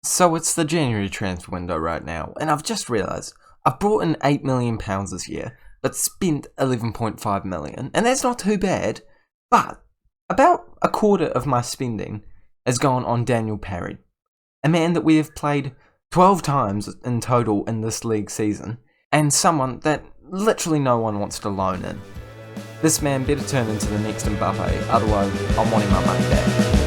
So it's the January transfer window right now, and I've just realised I've brought in £8 million this year, but spent 11.5 million, and that's not too bad, but about a quarter of my spending has gone on Daniel Parry, a man that we have played 12 times in total in this league season, and someone that literally no one wants to loan in. This man better turn into the next Mbappe, otherwise I'm wanting my money back.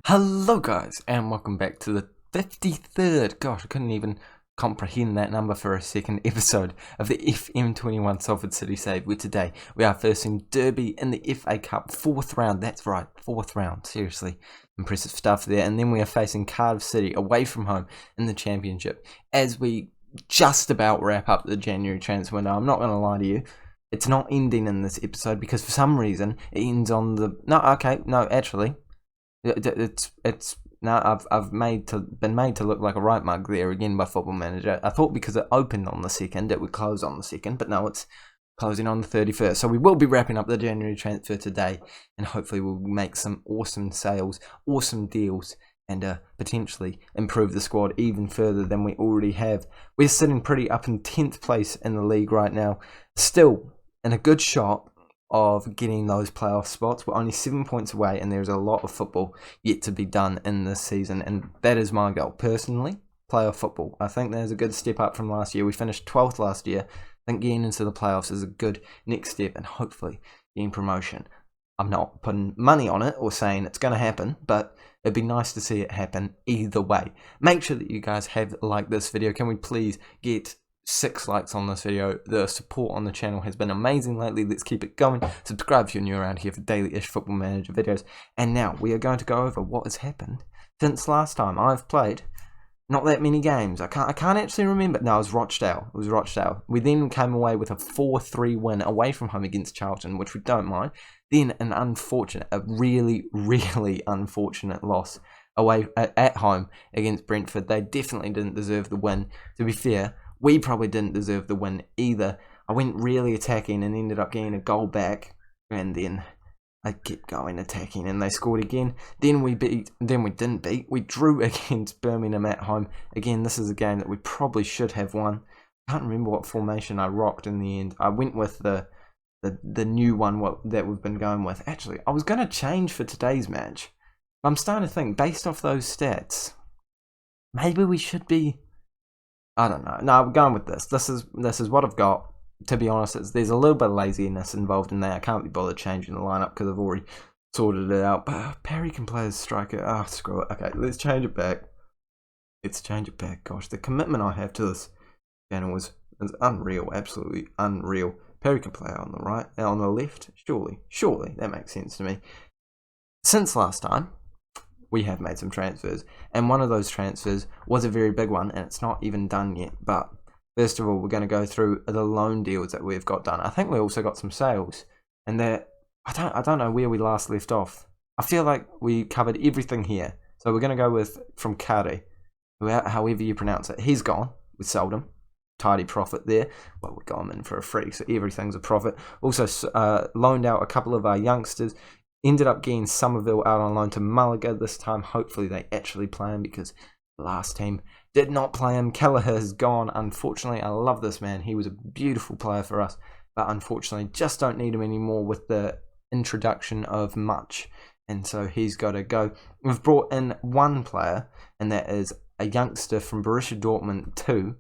Hello guys, and welcome back to the 53rd, gosh I couldn't even comprehend that number for a second, episode of the FM21 Salford City Save, where today we are facing Derby in the FA Cup, 4th round, that's right, 4th round, seriously, impressive stuff there, and then we are facing Cardiff City away from home in the Championship, as we just about wrap up the January transfer window. I'm not going to lie to you, it's not ending in this episode, because for some reason, it ends on the, I've been made to look like a right mug there again by Football Manager. I thought because it opened on the 2nd, it would close on the 2nd, but no, it's closing on the 31st. So we will be wrapping up the January transfer today, and hopefully we'll make some awesome sales, awesome deals, and potentially improve the squad even further than we already have. We're sitting pretty up in 10th place in the league right now, still in a good shot of getting those playoff spots. We're only 7 points away, and there's a lot of football yet to be done in this season, and that is my goal personally. Playoff football. I think there's a good step up from last year. We finished 12th last year. I think getting into the playoffs is a good next step, and hopefully getting promotion. I'm not putting money on it or saying it's going to happen, but it'd be nice to see it happen either way. Make sure that you guys have liked this video. Can we please get 6 likes on this video? The support on the channel has been amazing lately. Let's keep it going. Subscribe if you're new around here for daily-ish Football Manager videos. And now we are going to go over what has happened since last time. I've played not that many games. I can't actually remember. No, it was Rochdale. It was Rochdale. We then came away with a 4-3 win away from home against Charlton, which we don't mind. Then a really, really unfortunate loss away at home against Brentford. They definitely didn't deserve the win. To be fair, we probably didn't deserve the win either. I went really attacking and ended up getting a goal back, and then I kept going attacking and they scored again. Then we didn't beat. We drew against Birmingham at home. Again, this is a game that we probably should have won. I can't remember what formation I rocked in the end. I went with the new one that we've been going with. Actually, I was going to change for today's match. I'm starting to think, based off those stats, maybe we should be, I don't know. No, we're going with this. This is what I've got. To be honest, there's a little bit of laziness involved in that. I can't be bothered changing the lineup because I've already sorted it out. But Perry can play as striker. Ah, screw it. Okay, let's change it back. Gosh, the commitment I have to this channel is unreal. Absolutely unreal. Perry can play on the right, on the left. Surely, that makes sense to me. Since last time, we have made some transfers, and one of those transfers was a very big one, and it's not even done yet. But first of all, we're going to go through the loan deals that we've got done. I think we also got some sales, and that I don't know where we last left off. I feel like we covered everything here, so we're going to go with from Garry, however you pronounce it. He's gone. We sold him. Tidy profit there. Well, we got him in for a free, so everything's a profit. Also loaned out a couple of our youngsters. Ended up getting Somerville out on loan to Malaga this time. Hopefully they actually play him, because the last team did not play him. Kelleher has gone, unfortunately. I love this man. He was a beautiful player for us, but unfortunately just don't need him anymore with the introduction of Much, and so he's got to go. We've brought in one player, and that is a youngster from Borussia Dortmund 2.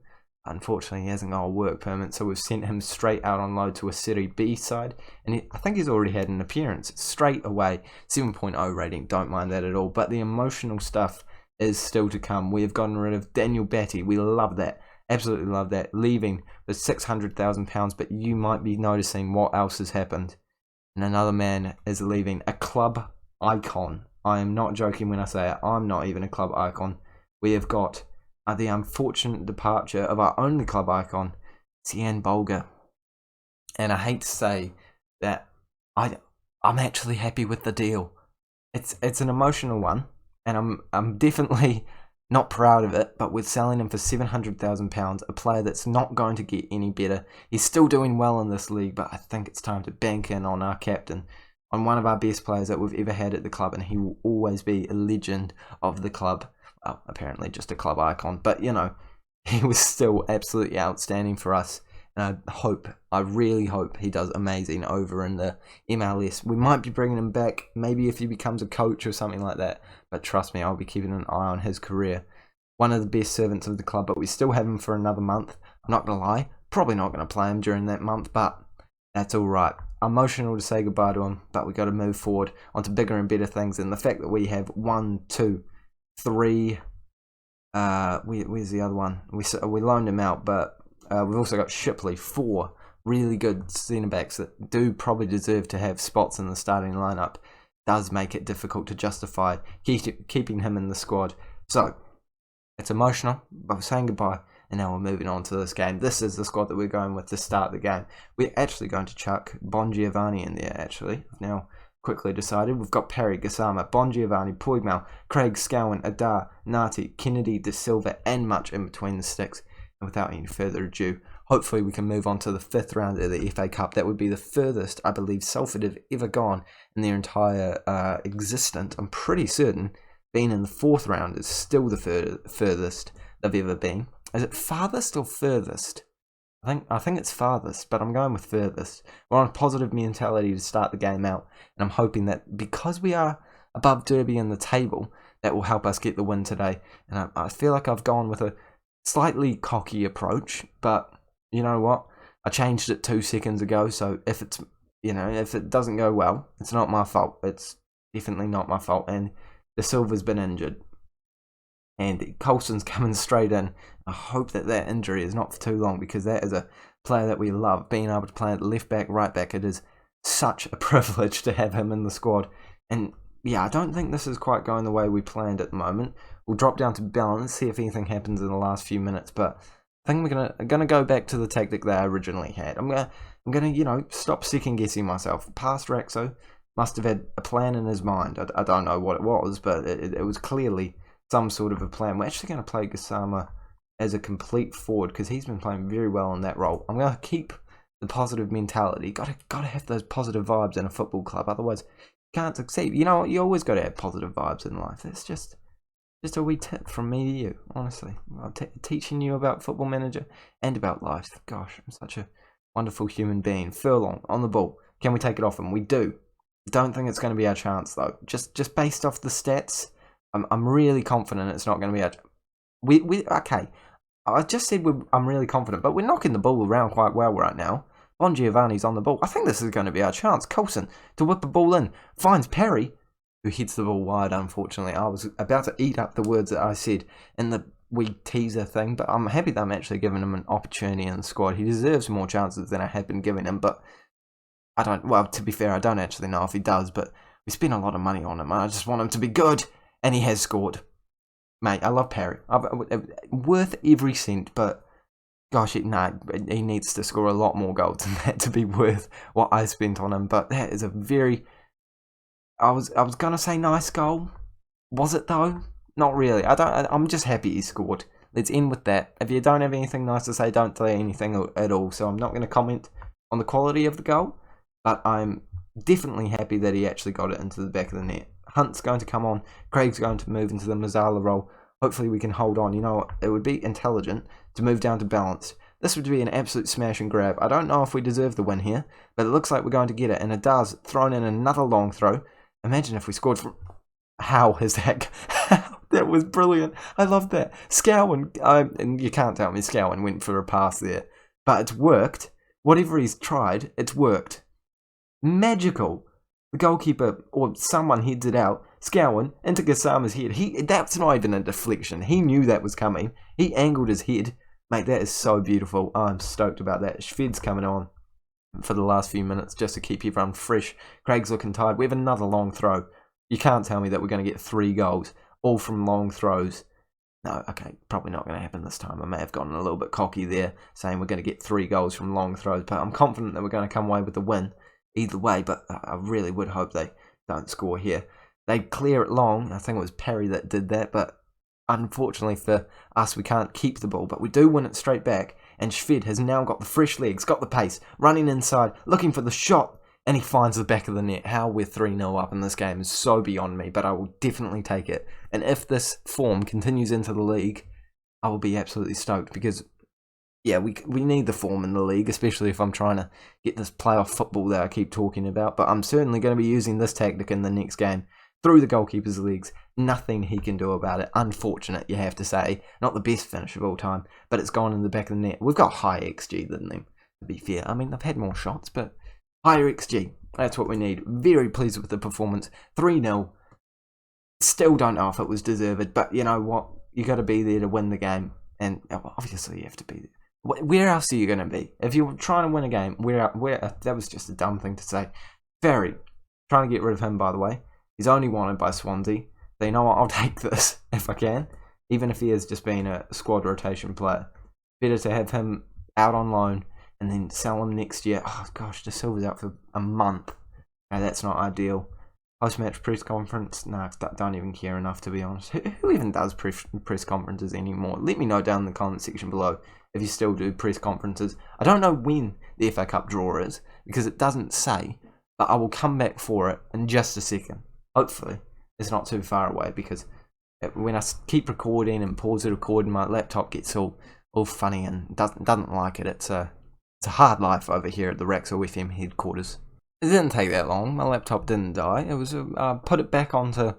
Unfortunately, he hasn't got a work permit, so we've sent him straight out on loan to a Serie B side, and I think he's already had an appearance straight away. 7.0 rating, don't mind that at all, but the emotional stuff is still to come. We have gotten rid of Daniel Batty. We love that, absolutely love that, leaving for £600,000, but you might be noticing what else has happened, and another man is leaving, a club icon. I am not joking when I say it. I'm not even a club icon. We have got the unfortunate departure of our only club icon, Cian Bolger. And I hate to say that I'm actually happy with the deal. It's an emotional one, and I'm definitely Not proud of it, but we're selling him for £700,000, a player that's not going to get any better. He's still doing well in this league, but I think it's time to bank in on our captain, on one of our best players that we've ever had at the club, and he will always be a legend of the club. Well, apparently just a club icon, but you know, he was still absolutely outstanding for us. And I really hope he does amazing over in the MLS. We might be bringing him back, maybe if he becomes a coach or something like that. But trust me, I'll be keeping an eye on his career. One of the best servants of the club, but we still have him for another month. I'm not going to lie, probably not going to play him during that month, but that's all right. Emotional to say goodbye to him, but we got to move forward onto bigger and better things. And the fact that we have 1, 2, 3... where's the other one? We loaned him out, but we've also got Shipley, 4 really good centre-backs that do probably deserve to have spots in the starting lineup. Does make it difficult to justify keeping him in the squad. So, it's emotional, but we're saying goodbye, and now we're moving on to this game. This is the squad that we're going with to start the game. We're actually going to chuck Bongiovanni in there, actually. I've now quickly decided. We've got Perry, Gassama, Bongiovanni, Puigmal, Craig, Scowen, Adar, Nati, Kennedy, De Silva, and much in between the sticks. And without any further ado, hopefully we can move on to the 5th round of the FA Cup. That would be the furthest I believe Salford have ever gone in their entire existence. I'm pretty certain being in the 4th round is still the furthest they've ever been. Is it farthest or furthest? I think it's farthest, but I'm going with furthest. We're on a positive mentality to start the game out, and I'm hoping that because we are above Derby in the table, that will help us get the win today. And I feel like I've gone with a slightly cocky approach, but you know what? I changed it 2 seconds ago, so if it doesn't go well, it's not my fault. It's definitely not my fault, and De Silva's been injured. And Coulson's coming straight in. I hope that injury is not for too long, because that is a player that we love. Being able to play at left back, right back, it is such a privilege to have him in the squad. And yeah, I don't think this is quite going the way we planned at the moment. We'll drop down to balance, see if anything happens in the last few minutes. But I think we're gonna go back to the tactic that I originally had. I'm gonna stop second guessing myself. Past Raxo must have had a plan in his mind. I don't know what it was, but it was clearly some sort of a plan. We're actually going to play Gassama as a complete forward, because he's been playing very well in that role. I'm going to keep the positive mentality. Gotta have those positive vibes in a football club, otherwise you can't succeed. You know what? You always got to have positive vibes in life. It's just a wee tip from me to you, honestly. I'm teaching you about Football Manager and about life. Gosh, I'm such a wonderful human being. Furlong on the ball. Can we take it off him? We do. Don't think it's going to be our chance, though. Just based off the stats, I'm really confident it's not going to be our... Okay, I just said I'm really confident, but we're knocking the ball around quite well right now. Bongiovanni's on the ball. I think this is going to be our chance. Coulson to whip the ball in. Finds Perry, who hits the ball wide, unfortunately. I was about to eat up the words that I said in the wee teaser thing, but I'm happy that I'm actually giving him an opportunity in the squad. He deserves more chances than I have been giving him, but to be fair, I don't actually know if he does, but we spent a lot of money on him, and I just want him to be good. And he has scored. Mate, I love Perry. Worth every cent, but gosh, he needs to score a lot more goals than that to be worth what I spent on him. But that is a very... I was going to say nice goal. Was it though? Not really. I'm just happy he scored. Let's end with that. If you don't have anything nice to say, don't say anything at all. So I'm not going to comment on the quality of the goal, but I'm definitely happy that he actually got it into the back of the net. Hunt's going to come on. Craig's going to move into the Mazzala role. Hopefully we can hold on. You know what? It would be intelligent to move down to balanced. This would be an absolute smash and grab. I don't know if we deserve the win here, but it looks like we're going to get it. And it does. Thrown in another long throw. Imagine if we scored from... How is that? That was brilliant. I love that. Scowen, and you can't tell me Scowen went for a pass there. But it's worked. Whatever he's tried, it's worked. Magical. The goalkeeper, or someone heads it out. Scowen into Gassama's head. That's not even a deflection. He knew that was coming. He angled his head. Mate, that is so beautiful. I'm stoked about that. Shved's coming on for the last few minutes just to keep everyone fresh. Craig's looking tired. We have another long throw. You can't tell me that we're going to get 3 goals, all from long throws. No, okay, probably not going to happen this time. I may have gotten a little bit cocky there, saying we're going to get 3 goals from long throws, but I'm confident that we're going to come away with the win either way, but I really would hope they don't score here. They clear it long. I think it was Perry that did that, but unfortunately for us, we can't keep the ball, but we do win it straight back. And Shved has now got the fresh legs, got the pace, running inside, looking for the shot, and he finds the back of the net. How we're 3-0 up in this game is so beyond me, but I will definitely take it. And if this form continues into the league, I will be absolutely stoked because, yeah, we need the form in the league, especially if I'm trying to get this playoff football that I keep talking about. But I'm certainly going to be using this tactic in the next game. Through the goalkeeper's legs, nothing he can do about it. Unfortunate, you have to say. Not the best finish of all time, but it's gone in the back of the net. We've got high XG than them, to be fair. I mean, they've had more shots, but higher XG. That's what we need. Very pleased with the performance. 3-0. Still don't know if it was deserved, but you know what? You got to be there to win the game, and obviously you have to be there. Where else are you going to be? If you're trying to win a game, where that was just a dumb thing to say. Ferry, trying to get rid of him, by the way. He's only wanted by Swansea. So you know what? I'll take this if I can. Even if he has just been a squad rotation player. Better to have him out on loan and then sell him next year. Oh gosh, De Silva's out for a month. No, that's not ideal. Post-match press conference? No, don't even care enough, to be honest. Who even does press conferences anymore? Let me know down in the comment section below if you still do press conferences. I don't know when the FA Cup draw is because it doesn't say, but I will come back for it in just a second. Hopefully, it's not too far away because when I keep recording and pause the recording, my laptop gets all funny and doesn't like it. It's a hard life over here at the Raxo FM headquarters. It didn't take that long. My laptop didn't die. It was put it back onto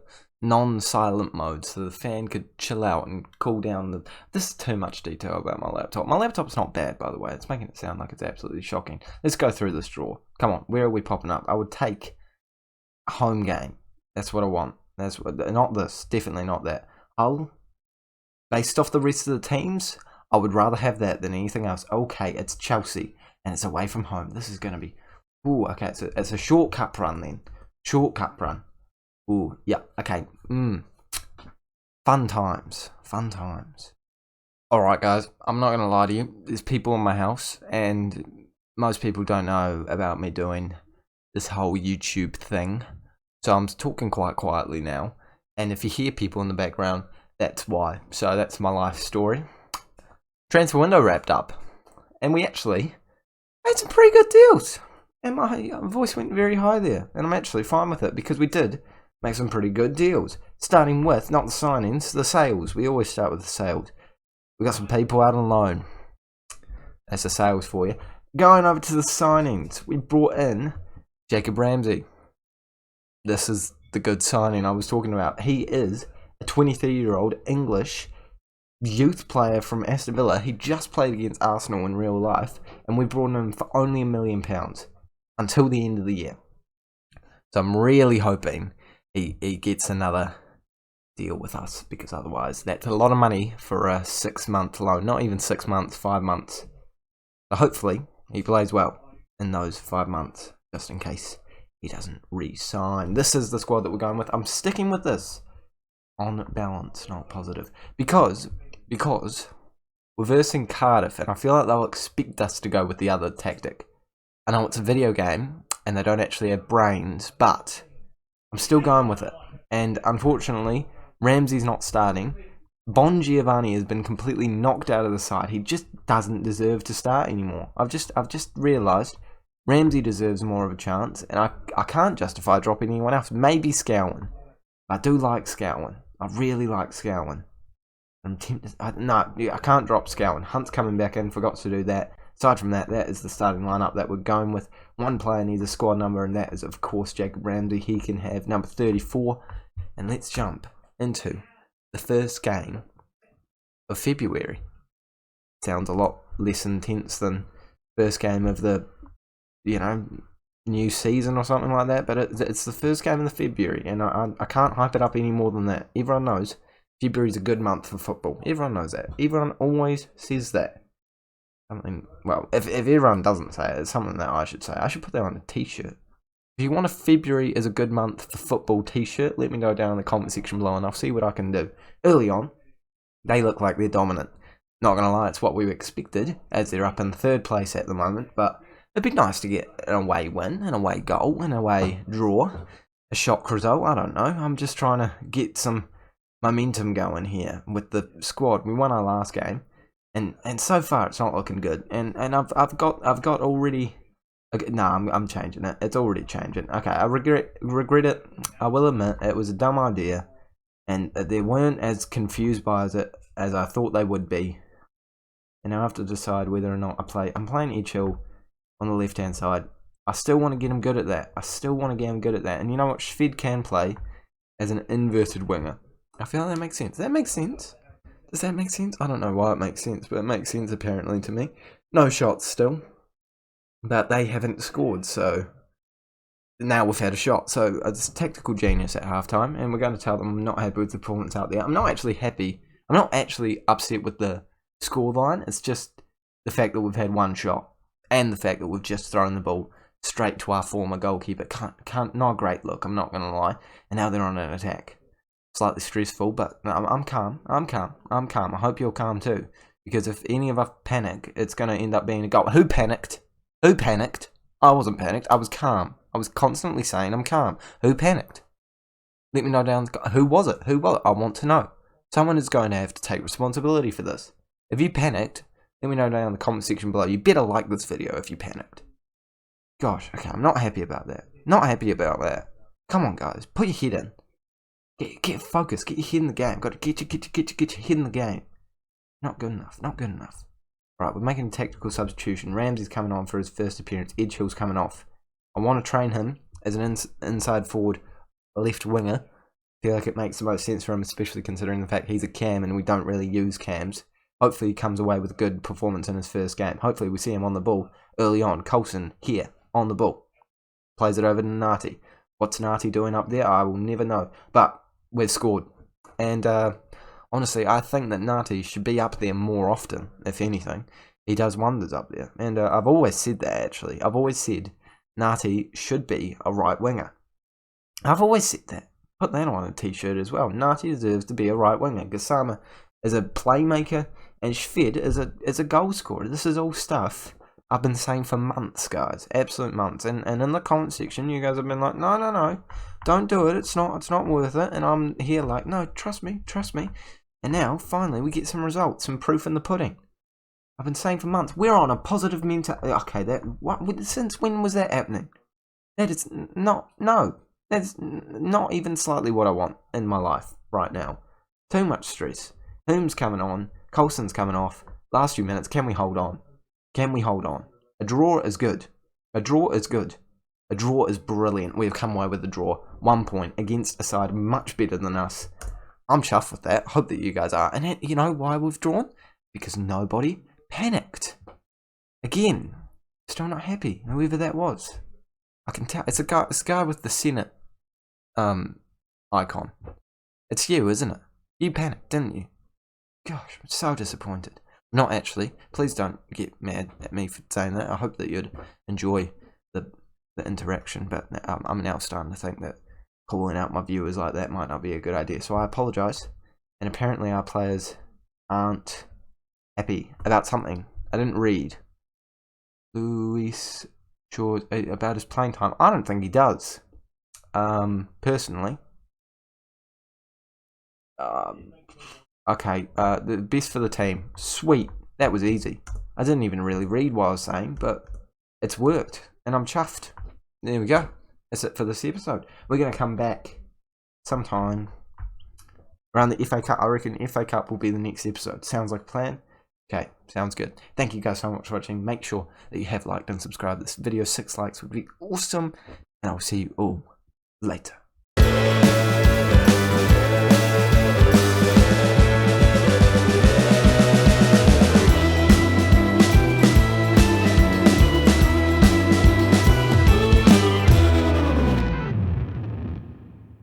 non-silent mode so the fan could chill out and cool down. This is too much detail about my laptop. My laptop's not bad, by the way. It's making it sound like it's absolutely shocking. Let's go through this draw. Come on, where are we popping up? I would take a home game. That's what I want. That's what, not this. Definitely not that. Based off the rest of the teams, I would rather have that than anything else. Okay, it's Chelsea and it's away from home. This is going to be. Ooh, okay. It's a short cup run then. Short cup run. Ooh, yeah. Okay. Fun times. Fun times. All right, guys. I'm not going to lie to you. There's people in my house, and most people don't know about me doing this whole YouTube thing. So I'm talking quite quietly now, and if you hear people in the background, that's why. So that's my life story. Transfer window wrapped up, and we actually had some pretty good deals, and my voice went very high there, and I'm actually fine with it because we did make some pretty good deals. Starting with, not the signings, the sales. We always start with the sales. We got some people out on loan. That's the sales for you. Going over to the signings, we brought in Jacob Ramsey. This is the good signing I was talking about. He is a 23-year-old English youth player from Aston Villa. He just played against Arsenal in real life, and we brought him for only £1 million until the end of the year. So I'm really hoping he gets another deal with us, because otherwise that's a lot of money for a 6-month loan. Not even 6 months, 5 months. So hopefully he plays well in those 5 months, just in case he doesn't re-sign. This is the squad that we're going with. I'm sticking with this on balance, not positive. Because we're versing Cardiff, and I feel like they'll expect us to go with the other tactic. I know it's a video game, and they don't actually have brains, but I'm still going with it. And unfortunately, Ramsey's not starting. Bon Giovanni has been completely knocked out of the side. He just doesn't deserve to start anymore. I've just realised Ramsey deserves more of a chance, and I can't justify dropping anyone else. Maybe Scowen. I do like Scowen. I really like Scowen. I'm tempted. I can't drop Scowen. Hunt's coming back in. Forgot to do that. Aside from that, that is the starting lineup that we're going with. One player needs a squad number, and that is, of course, Jacob Ramsey. He can have number 34. And let's jump into the first game of February. Sounds a lot less intense than first game of the new season or something like that, but it's the first game of the February, and I can't hype it up any more than that. Everyone knows February's a good month for football. Everyone knows that. Everyone always says that. Well, if everyone doesn't say it, it's something that I should say. I should put that on a t-shirt. If you want a February is a good month for football t-shirt, let me know down in the comment section below, and I'll see what I can do. Early on, they look like they're dominant. Not going to lie, it's what we expected, as they're up in third place at the moment, but it'd be nice to get an away win, an away goal, an away draw, a shock result. I don't know. I'm just trying to get some momentum going here with the squad. We won our last game, and so far it's not looking good. And I've got already. Okay, no, I'm changing it. It's already changing. Okay, I regret it. I will admit it was a dumb idea, and they weren't as confused by it as I thought they would be. And now I have to decide whether or not I'm playing Edgehill on the left-hand side. I still want to get him good at that. And you know what? Shved can play as an inverted winger. I feel like that makes sense. Does that make sense? I don't know why it makes sense, but it makes sense apparently to me. No shots still. But they haven't scored, so now we've had a shot. So it's tactical genius at halftime, and we're going to tell them I'm not happy with the performance out there. I'm not actually happy. I'm not actually upset with the scoreline. It's just the fact that we've had one shot, and the fact that we've just thrown the ball straight to our former goalkeeper. Not a great look, I'm not going to lie. And now they're on an attack. Slightly stressful, but I'm calm. I hope you're calm too, because if any of us panic, it's going to end up being a goal. Who panicked? I wasn't panicked. I was calm. I was constantly saying I'm calm. Who panicked? Let me know down. Who was it? I want to know. Someone is going to have to take responsibility for this. If you panicked, let me know down in the comment section below. You better like this video if you panicked. Gosh, okay, I'm not happy about that. Come on, guys. Put your head in. Get focused. Get your head in the game. Got to get your head in the game. Not good enough. Right, we're making a tactical substitution. Ramsey's coming on for his first appearance. Edgehill's coming off. I want to train him as an inside forward left winger. I feel like it makes the most sense for him, especially considering the fact he's a cam and we don't really use cams. Hopefully he comes away with a good performance in his first game. Hopefully we see him on the ball early on. Coulson here on the ball. Plays it over to Nati. What's Nati doing up there? I will never know. But we've scored. And honestly, I think that Nati should be up there more often, if anything. He does wonders up there. And I've always said that, actually. I've always said Nati should be a right winger. I've always said that. Put that on a t-shirt as well. Nati deserves to be a right winger. Gassama is a playmaker, and Shved is a goal scorer. This is all stuff I've been saying for months, guys. Absolute months. And in the comment section, you guys have been like, no, don't do it. It's not worth it. And I'm here like, no, trust me. And now, finally, we get some results, some proof in the pudding. I've been saying for months, we're on a positive mentality. Okay, since when was that happening? That is that's not even slightly what I want in my life right now. Too much stress. Hume's coming on. Coulson's coming off. Last few minutes, can we hold on? A draw is good. A draw is brilliant. We've come away with a draw. 1 point against a side much better than us. I'm chuffed with that. Hope that you guys are. And you know why we've drawn? Because nobody panicked. Again, still not happy. Whoever that was. I can tell. It's a guy with the Senate icon. It's you, isn't it? You panicked, didn't you? Gosh, I'm so disappointed. Not actually. Please don't get mad at me for saying that. I hope that you'd enjoy the interaction. But I'm now starting to think that calling out my viewers like that might not be a good idea. So I apologise. And apparently our players aren't happy about something. I didn't read. Luis George about his playing time. I don't think he does. Personally. Okay, the best for the team. Sweet. That was easy. I didn't even really read what I was saying, but it's worked. And I'm chuffed. There we go. That's it for this episode. We're going to come back sometime around the FA Cup. I reckon FA Cup will be the next episode. Sounds like a plan? Okay, sounds good. Thank you guys so much for watching. Make sure that you have liked and subscribed. This video, 6 likes would be awesome. And I'll see you all later.